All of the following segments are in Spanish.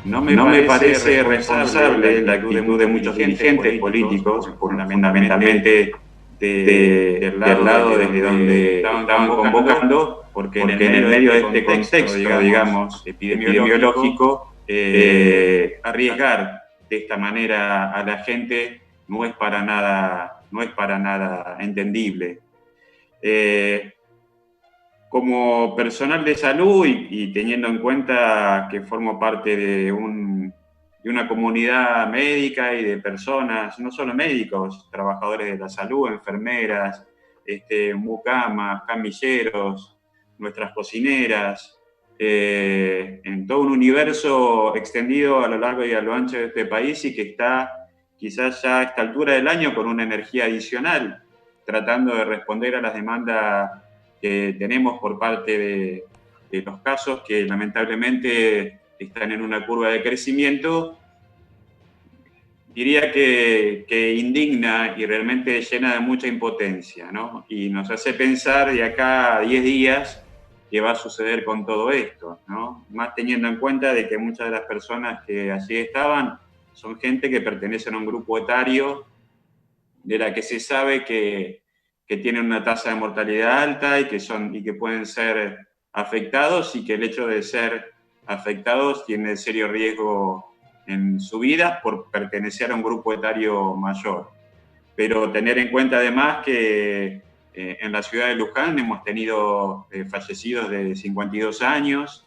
No me parece responsable la actitud de muchos dirigentes políticos, fundamentalmente del lado desde donde estaban convocando, porque en el medio de este contexto, digamos, epidemiológico, arriesgar de esta manera a la gente no es para nada entendible. Como personal de salud y teniendo en cuenta que formo parte de una comunidad médica y de personas, no solo médicos, trabajadores de la salud, enfermeras, mucamas, camilleros, nuestras cocineras, en todo un universo extendido a lo largo y a lo ancho de este país y que está quizás ya a esta altura del año con una energía adicional, tratando de responder a las demandas que tenemos por parte de los casos que lamentablemente están en una curva de crecimiento, diría que indigna y realmente llena de mucha impotencia, ¿no? Y nos hace pensar de acá a 10 días qué va a suceder con todo esto, ¿no? Más teniendo en cuenta de que muchas de las personas que allí estaban son gente que pertenecen a un grupo etario de la que se sabe que tienen una tasa de mortalidad alta y que pueden ser afectados y que el hecho de ser afectados tiene serio riesgo en su vida por pertenecer a un grupo etario mayor. Pero tener en cuenta además que en la ciudad de Luján hemos tenido fallecidos de 52 años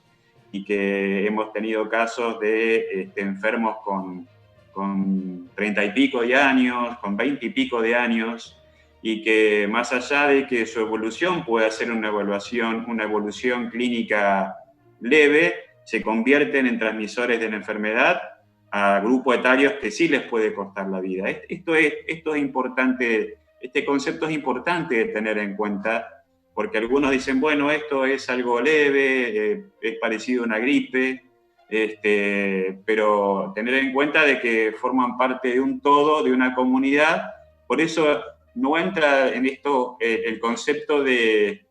y que hemos tenido casos de enfermos con 30 y pico de años, con 20 y pico de años, y que más allá de que su evolución pueda ser una evolución clínica leve, se convierten en transmisores de la enfermedad a grupos etarios que sí les puede costar la vida. Esto es importante, este concepto es importante de tener en cuenta, porque algunos dicen, bueno, esto es algo leve, es parecido a una gripe, pero tener en cuenta de que forman parte de un todo, de una comunidad, por eso no entra en esto el concepto de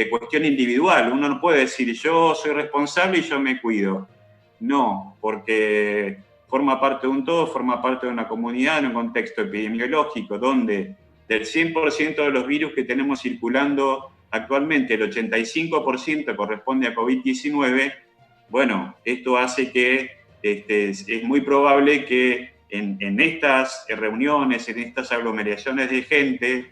cuestión individual. Uno no puede decir, yo soy responsable y yo me cuido. No, porque forma parte de un todo, forma parte de una comunidad, en un contexto epidemiológico, donde del 100% de los virus que tenemos circulando actualmente, el 85% corresponde a COVID-19. Bueno, esto hace que es muy probable que en estas reuniones, en estas aglomeraciones de gente,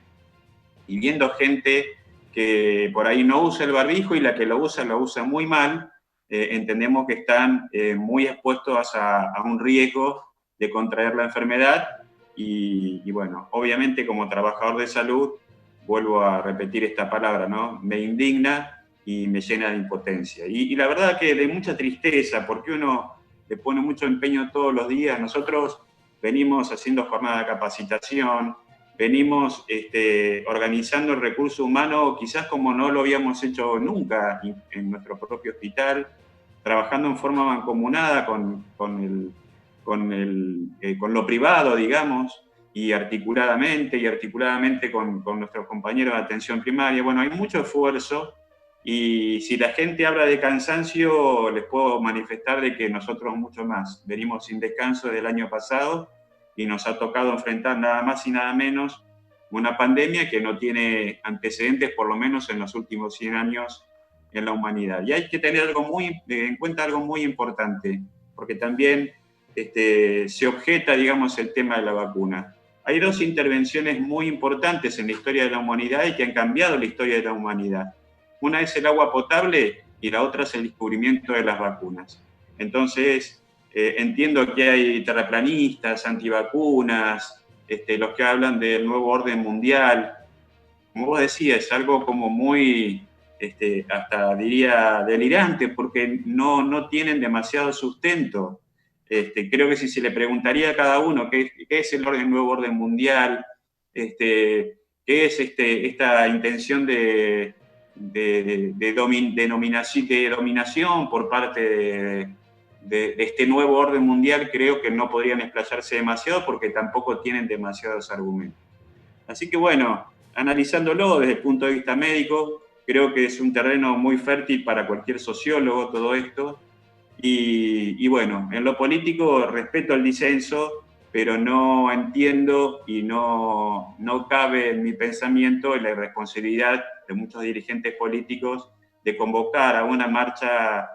y viendo gente que por ahí no usa el barbijo y la que lo usa muy mal, entendemos que están muy expuestos a un riesgo de contraer la enfermedad y bueno, obviamente como trabajador de salud, vuelvo a repetir esta palabra, ¿no? Me indigna y me llena de impotencia. Y la verdad que de mucha tristeza, porque uno le pone mucho empeño todos los días. Nosotros venimos haciendo jornada de capacitación, venimos organizando el recurso humano quizás como no lo habíamos hecho nunca en nuestro propio hospital, trabajando en forma mancomunada con lo privado, digamos, y articuladamente con nuestros compañeros de atención primaria. Bueno, hay mucho esfuerzo y si la gente habla de cansancio, les puedo manifestar de que nosotros mucho más. Venimos sin descanso desde el año pasado y nos ha tocado enfrentar nada más y nada menos una pandemia que no tiene antecedentes, por lo menos en los últimos 100 años en la humanidad. Y hay que tener en cuenta algo muy importante, porque también se objeta, digamos, el tema de la vacuna. Hay dos intervenciones muy importantes en la historia de la humanidad y que han cambiado la historia de la humanidad. Una es el agua potable y la otra es el descubrimiento de las vacunas. Entonces, entiendo que hay terraplanistas, antivacunas, los que hablan del nuevo orden mundial. Como vos decías, es algo como muy, hasta diría, delirante, porque no tienen demasiado sustento. Creo que si se le preguntaría a cada uno qué es el nuevo orden mundial, qué es esta intención de dominación por parte de este nuevo orden mundial, creo que no podrían explayarse demasiado porque tampoco tienen demasiados argumentos. Así que bueno, analizándolo desde el punto de vista médico, creo que es un terreno muy fértil para cualquier sociólogo todo esto, Y bueno, en lo político respeto el disenso, pero no entiendo y no cabe en mi pensamiento la irresponsabilidad de muchos dirigentes políticos de convocar a una marcha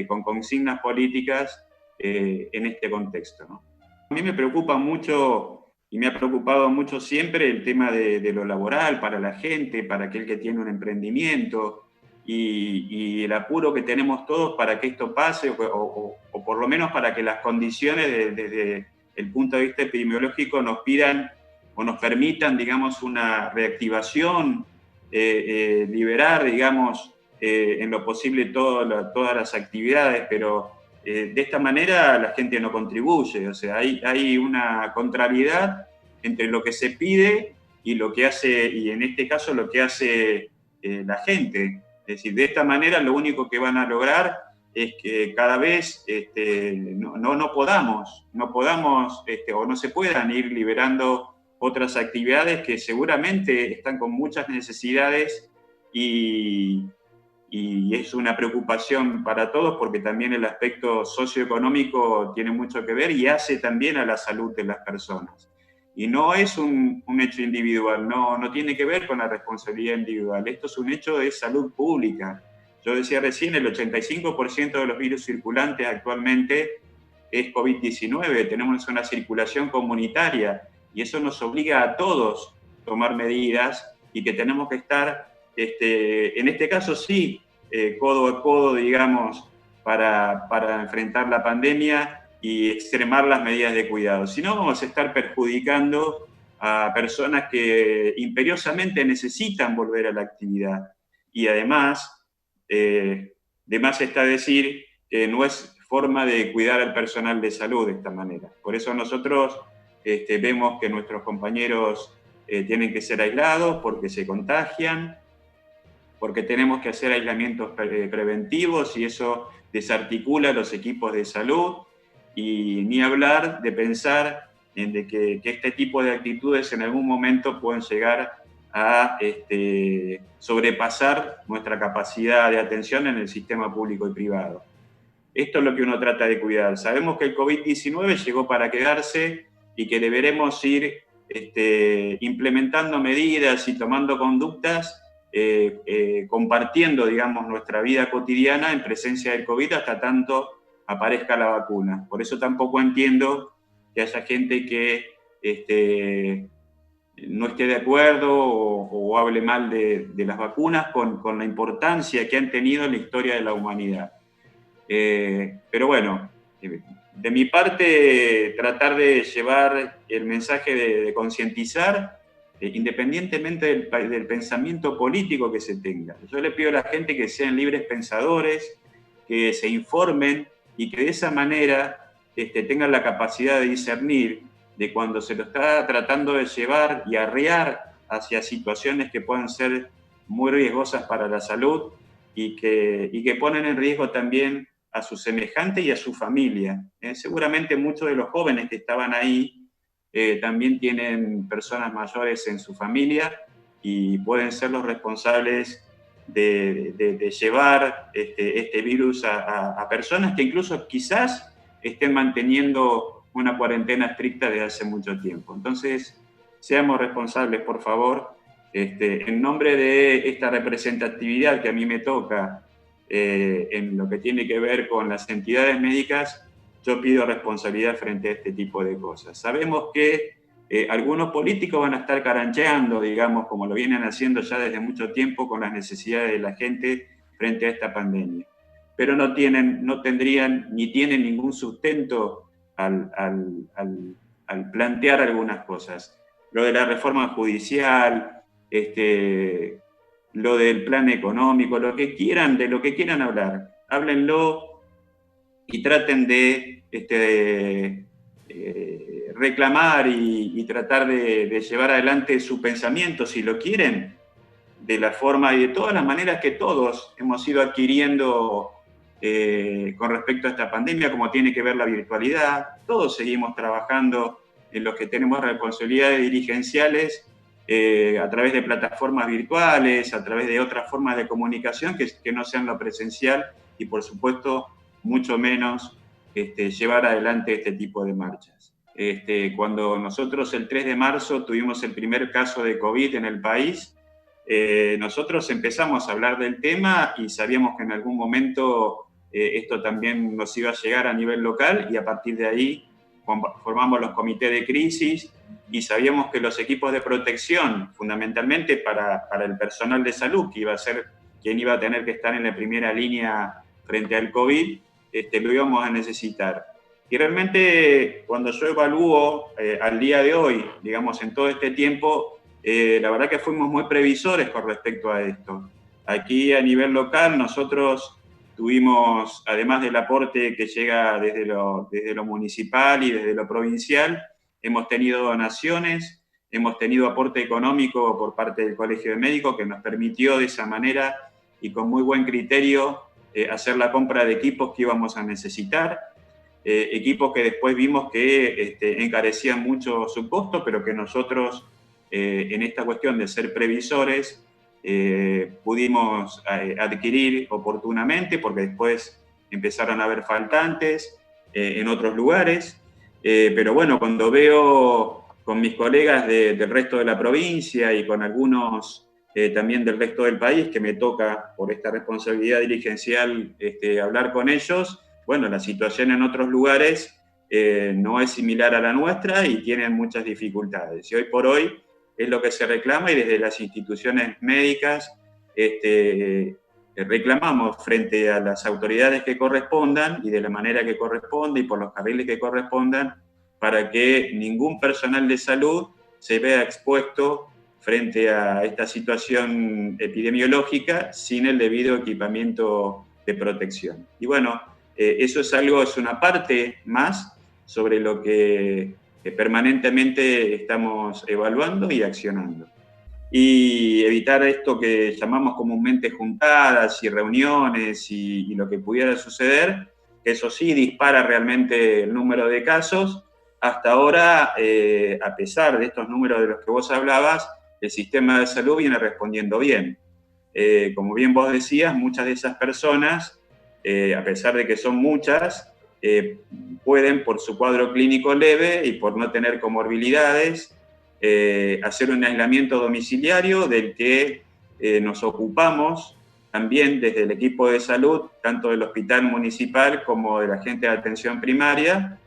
con consignas políticas en este contexto, ¿no? A mí me preocupa mucho y me ha preocupado mucho siempre el tema de lo laboral para la gente, para aquel que tiene un emprendimiento, y el apuro que tenemos todos para que esto pase, o por lo menos para que las condiciones desde el punto de vista epidemiológico nos pidan o nos permitan, digamos, una reactivación, liberar, digamos, en lo posible todas las actividades, pero de esta manera la gente no contribuye. O sea, hay una contrariedad entre lo que se pide y lo que hace, y en este caso lo que hace la gente. Es decir, de esta manera lo único que van a lograr es que cada vez no podamos o no se puedan ir liberando otras actividades que seguramente están con muchas necesidades y es una preocupación para todos porque también el aspecto socioeconómico tiene mucho que ver y hace también a la salud de las personas. Y no es un hecho individual, no tiene que ver con la responsabilidad individual. Esto es un hecho de salud pública. Yo decía recién, el 85% de los virus circulantes actualmente es COVID-19. Tenemos una circulación comunitaria y eso nos obliga a todos a tomar medidas y que tenemos que estar, en este caso sí, codo a codo, digamos, para enfrentar la pandemia y extremar las medidas de cuidado. Si no, vamos a estar perjudicando a personas que imperiosamente necesitan volver a la actividad. Y además, de más está decir que no es forma de cuidar al personal de salud de esta manera. Por eso nosotros vemos que nuestros compañeros tienen que ser aislados porque se contagian, porque tenemos que hacer aislamientos preventivos y eso desarticula los equipos de salud. Y ni hablar de pensar en de que este tipo de actitudes en algún momento pueden llegar a sobrepasar nuestra capacidad de atención en el sistema público y privado. Esto es lo que uno trata de cuidar. Sabemos que el COVID-19 llegó para quedarse y que deberemos ir implementando medidas y tomando conductas, compartiendo, digamos, nuestra vida cotidiana en presencia del COVID hasta tanto aparezca la vacuna. Por eso tampoco entiendo que haya gente que no esté de acuerdo o hable mal de las vacunas con la importancia que han tenido en la historia de la humanidad. Pero bueno, de mi parte, tratar de llevar el mensaje de concientizar, independientemente del pensamiento político que se tenga. Yo le pido a la gente que sean libres pensadores, que se informen y que de esa manera tengan la capacidad de discernir de cuando se lo está tratando de llevar y arrear hacia situaciones que puedan ser muy riesgosas para la salud y que ponen en riesgo también a su semejante y a su familia. Seguramente muchos de los jóvenes que estaban ahí también tienen personas mayores en su familia y pueden ser los responsables de llevar este virus a personas que incluso quizás estén manteniendo una cuarentena estricta desde hace mucho tiempo. Entonces, seamos responsables, por favor. En nombre de esta representatividad que a mí me toca en lo que tiene que ver con las entidades médicas, yo pido responsabilidad frente a este tipo de cosas. Sabemos que algunos políticos van a estar carancheando, digamos, como lo vienen haciendo ya desde mucho tiempo con las necesidades de la gente frente a esta pandemia. Pero no tendrían ni tienen ningún sustento al plantear algunas cosas. Lo de la reforma judicial, lo del plan económico, lo que quieran, de lo que quieran hablar, háblenlo y traten de reclamar y tratar de llevar adelante su pensamiento, si lo quieren, de la forma y de todas las maneras que todos hemos ido adquiriendo con respecto a esta pandemia, como tiene que ver la virtualidad. Todos seguimos trabajando en los que tenemos responsabilidades dirigenciales a través de plataformas virtuales, a través de otras formas de comunicación que no sean lo presencial y, por supuesto, mucho menos llevar adelante este tipo de marchas. Cuando nosotros el 3 de marzo tuvimos el primer caso de COVID en el país, nosotros empezamos a hablar del tema y sabíamos que en algún momento esto también nos iba a llegar a nivel local, y a partir de ahí formamos los comités de crisis y sabíamos que los equipos de protección, fundamentalmente para el personal de salud, que iba a ser quien iba a tener que estar en la primera línea frente al COVID, lo íbamos a necesitar. Y realmente cuando yo evalúo al día de hoy, digamos en todo este tiempo, la verdad que fuimos muy previsores con respecto a esto. Aquí a nivel local nosotros tuvimos, además del aporte que llega desde lo municipal y desde lo provincial, hemos tenido donaciones, hemos tenido aporte económico por parte del Colegio de Médicos, que nos permitió de esa manera y con muy buen criterio hacer la compra de equipos que íbamos a necesitar, equipos que después vimos que encarecían mucho su costo, pero que nosotros en esta cuestión de ser previsores pudimos adquirir oportunamente, porque después empezaron a haber faltantes en otros lugares. Pero bueno, cuando veo con mis colegas del resto de la provincia y con algunos también del resto del país, que me toca por esta responsabilidad dirigencial hablar con ellos, bueno, la situación en otros lugares no es similar a la nuestra y tienen muchas dificultades. Y hoy por hoy es lo que se reclama, y desde las instituciones médicas reclamamos frente a las autoridades que correspondan y de la manera que corresponde y por los carriles que correspondan, para que ningún personal de salud se vea expuesto frente a esta situación epidemiológica sin el debido equipamiento de protección. Y bueno, eso es una parte más sobre lo que permanentemente estamos evaluando y accionando. Y evitar esto que llamamos comúnmente juntadas y reuniones y lo que pudiera suceder, que eso sí dispara realmente el número de casos. Hasta ahora, a pesar de estos números de los que vos hablabas, el sistema de salud viene respondiendo bien. Como bien vos decías, muchas de esas personas, a pesar de que son muchas, pueden, por su cuadro clínico leve y por no tener comorbilidades, hacer un aislamiento domiciliario del que nos ocupamos también desde el equipo de salud, tanto del hospital municipal como de la gente de atención primaria,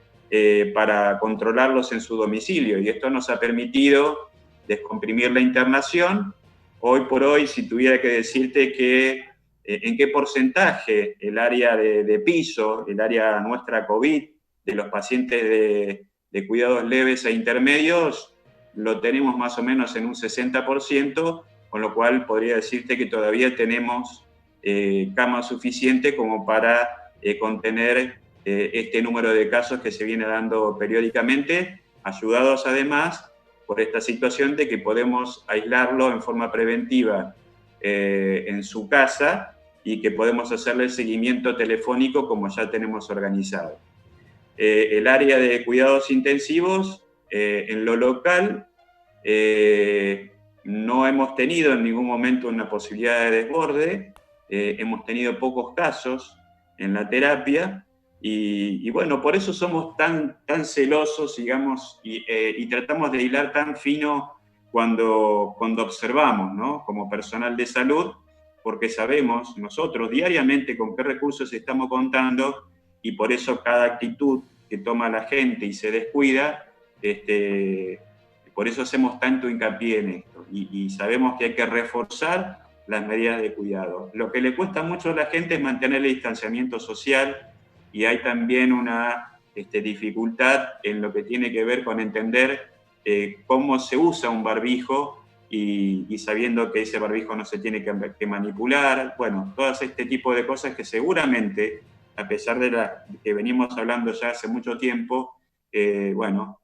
para controlarlos en su domicilio. Y esto nos ha permitido descomprimir la internación. Hoy por hoy, si tuviera que decirte que en qué porcentaje el área de piso, el área nuestra COVID, de los pacientes de cuidados leves e intermedios, lo tenemos más o menos en un 60%, con lo cual podría decirte que todavía tenemos cama suficiente como para contener este número de casos que se viene dando periódicamente, ayudados además por esta situación de que podemos aislarlo en forma preventiva en su casa y que podemos hacerle el seguimiento telefónico como ya tenemos organizado. El área de cuidados intensivos, en lo local, no hemos tenido en ningún momento una posibilidad de desborde, hemos tenido pocos casos en la terapia y bueno, por eso somos tan celosos, digamos, y tratamos de hilar tan fino cuando observamos, ¿no? Como personal de salud, porque sabemos nosotros diariamente con qué recursos estamos contando, y por eso cada actitud que toma la gente y se descuida, por eso hacemos tanto hincapié en esto, y sabemos que hay que reforzar las medidas de cuidado. Lo que le cuesta mucho a la gente es mantener el distanciamiento social, y hay también una dificultad en lo que tiene que ver con entender cómo se usa un barbijo, y sabiendo que ese barbijo no se tiene que manipular. Bueno, todas este tipo de cosas que seguramente, a pesar de que venimos hablando ya hace mucho tiempo, bueno,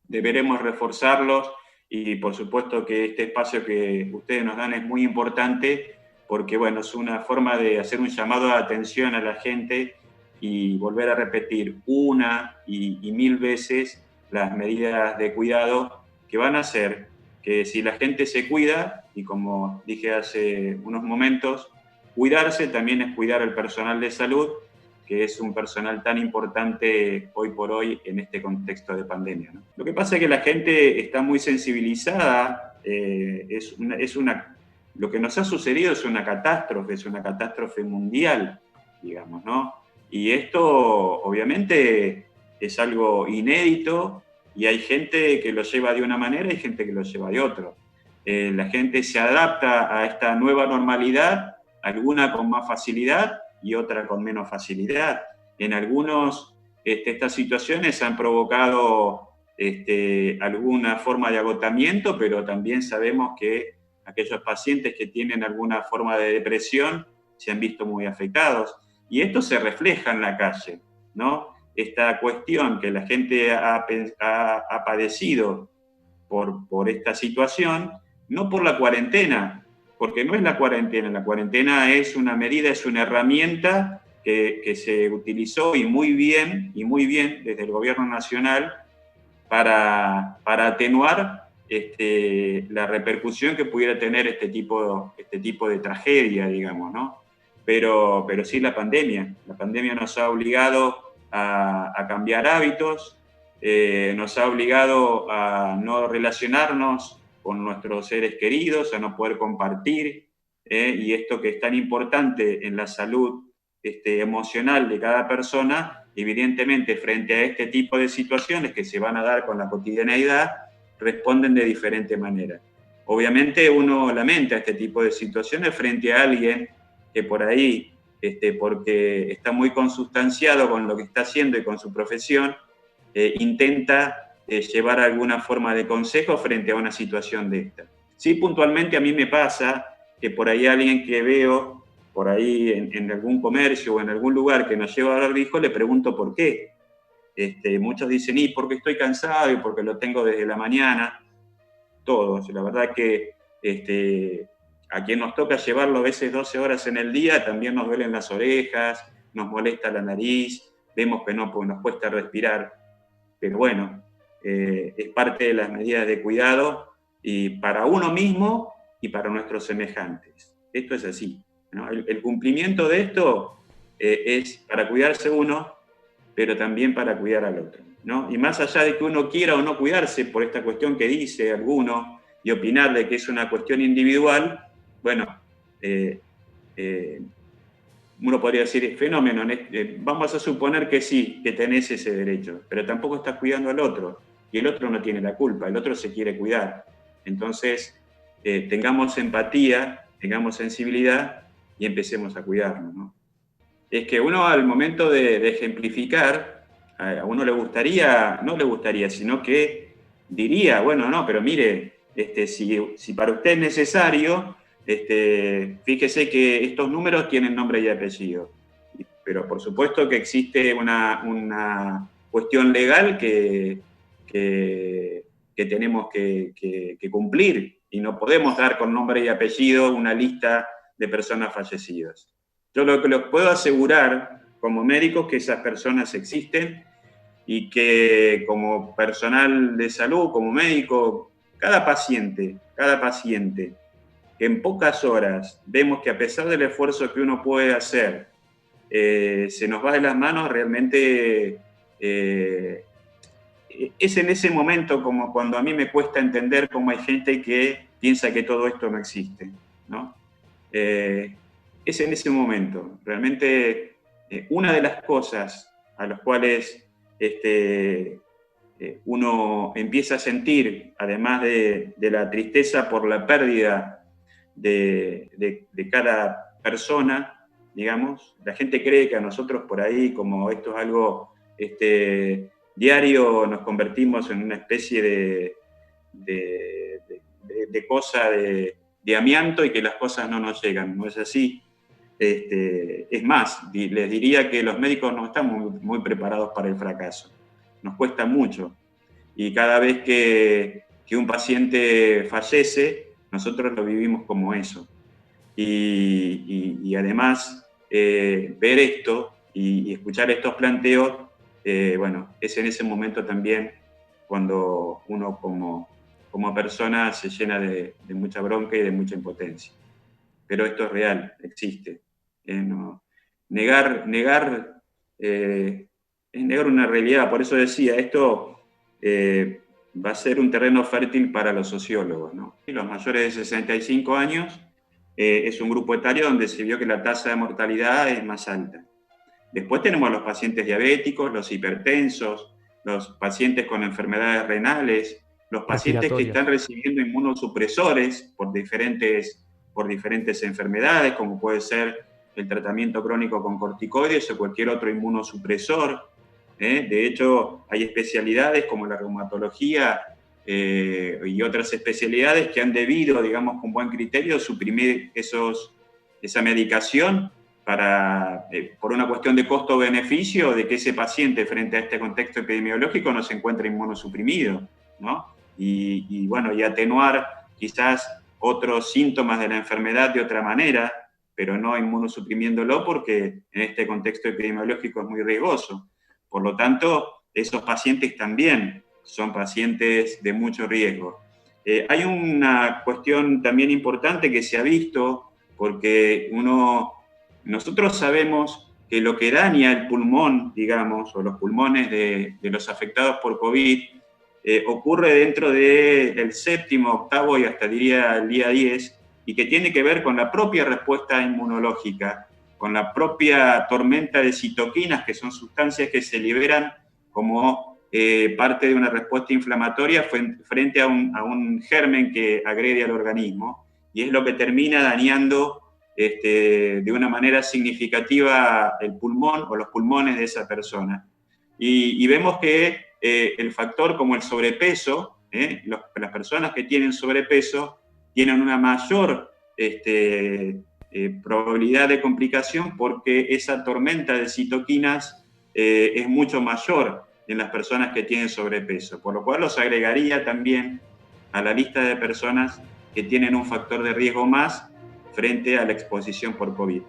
deberemos reforzarlos, y por supuesto que este espacio que ustedes nos dan es muy importante, porque bueno, es una forma de hacer un llamado de atención a la gente y volver a repetir una y mil veces las medidas de cuidado que van a hacer que, si la gente se cuida, y como dije hace unos momentos, cuidarse también es cuidar al personal de salud, que es un personal tan importante hoy por hoy en este contexto de pandemia, ¿no? Lo que pasa es que la gente está muy sensibilizada, lo que nos ha sucedido es una catástrofe mundial, digamos, ¿no? Y esto obviamente es algo inédito y hay gente que lo lleva de una manera y gente que lo lleva de otra. La gente se adapta a esta nueva normalidad, alguna con más facilidad y otra con menos facilidad. En algunos, estas situaciones han provocado alguna forma de agotamiento, pero también sabemos que aquellos pacientes que tienen alguna forma de depresión se han visto muy afectados. Y esto se refleja en la calle, ¿no? Esta cuestión que la gente ha padecido por esta situación, no por la cuarentena, porque no es la cuarentena es una medida, es una herramienta que se utilizó y muy bien desde el gobierno nacional para atenuar la repercusión que pudiera tener este tipo de tragedia, digamos, ¿no? Pero sí la pandemia nos ha obligado a cambiar hábitos, nos ha obligado a no relacionarnos con nuestros seres queridos, a no poder compartir, y esto que es tan importante en la salud emocional de cada persona, evidentemente frente a este tipo de situaciones que se van a dar con la cotidianeidad, responden de diferente manera. Obviamente uno lamenta este tipo de situaciones frente a alguien que por ahí, porque está muy consustanciado con lo que está haciendo y con su profesión, intenta llevar alguna forma de consejo frente a una situación de esta. Sí, puntualmente a mí me pasa que por ahí alguien que veo, por ahí en algún comercio o en algún lugar que nos lleva a barbijo, le pregunto por qué. Muchos dicen, y porque estoy cansado y porque lo tengo desde la mañana. Todos, la verdad que a quien nos toca llevarlo a veces 12 horas en el día, también nos duelen las orejas, nos molesta la nariz, vemos que no, pues nos cuesta respirar. Pero bueno, es parte de las medidas de cuidado y para uno mismo y para nuestros semejantes. Esto es así, ¿no? El cumplimiento de esto es para cuidarse uno, pero también para cuidar al otro, ¿no? Y más allá de que uno quiera o no cuidarse por esta cuestión que dice alguno y opinar de que es una cuestión individual, bueno, uno podría decir, fenómeno, vamos a suponer que sí, que tenés ese derecho, pero tampoco estás cuidando al otro, y el otro no tiene la culpa, el otro se quiere cuidar. Entonces, tengamos empatía, tengamos sensibilidad y empecemos a cuidarnos, ¿no? Es que uno al momento de ejemplificar, a uno le gustaría, no le gustaría, sino que diría, bueno, no, pero mire, si para usted es necesario, fíjese que estos números tienen nombre y apellido. Pero por supuesto que existe una cuestión legal que tenemos que cumplir y no podemos dar con nombre y apellido una lista de personas fallecidas. Yo lo que les puedo asegurar como médicos que esas personas existen y que como personal de salud, como médico, cada paciente, que en pocas horas vemos que a pesar del esfuerzo que uno puede hacer, se nos va de las manos, realmente es en ese momento como cuando a mí me cuesta entender cómo hay gente que piensa que todo esto no existe, ¿no? Es en ese momento. Realmente una de las cosas a las cuales uno empieza a sentir, además de la tristeza por la pérdida de cada persona, digamos, la gente cree que a nosotros por ahí, como esto es algo diario, nos convertimos en una especie de cosa de amianto y que las cosas no nos llegan. No es así. Es más, les diría que los médicos no estamos muy preparados para el fracaso. Nos cuesta mucho. Y cada vez que un paciente fallece, nosotros lo vivimos como eso. Y además, ver esto y escuchar estos planteos, bueno, es en ese momento también cuando uno como persona se llena de mucha bronca y de mucha impotencia. Pero esto es real, existe. No, negar es negar una realidad. Por eso decía, esto va a ser un terreno fértil para los sociólogos, ¿no? Y los mayores de 65 años es un grupo etario donde se vio que la tasa de mortalidad es más alta. Después tenemos a los pacientes diabéticos, los hipertensos, los pacientes con enfermedades renales, los pacientes que están recibiendo inmunosupresores por diferentes enfermedades, como puede ser el tratamiento crónico con corticoides o cualquier otro inmunosupresor. De hecho, hay especialidades como la reumatología y otras especialidades que han debido, digamos, con buen criterio, suprimir esa medicación por una cuestión de costo-beneficio, de que ese paciente frente a este contexto epidemiológico no se encuentre inmunosuprimido, ¿no? Y bueno, y atenuar quizás otros síntomas de la enfermedad de otra manera, pero no inmunosuprimiéndolo porque en este contexto epidemiológico es muy riesgoso. Por lo tanto, esos pacientes también son pacientes de mucho riesgo. Hay una cuestión también importante que se ha visto, porque nosotros sabemos que lo que daña el pulmón, digamos, o los pulmones de los afectados por COVID, ocurre dentro del séptimo, octavo y hasta diría el día 10, y que tiene que ver con la propia respuesta inmunológica, con la propia tormenta de citoquinas, que son sustancias que se liberan como parte de una respuesta inflamatoria frente a un germen que agrede al organismo, y es lo que termina dañando de una manera significativa el pulmón o los pulmones de esa persona. Y vemos que el factor como el sobrepeso, las personas que tienen sobrepeso tienen una mayor probabilidad de complicación porque esa tormenta de citoquinas es mucho mayor en las personas que tienen sobrepeso, por lo cual los agregaría también a la lista de personas que tienen un factor de riesgo más frente a la exposición por COVID.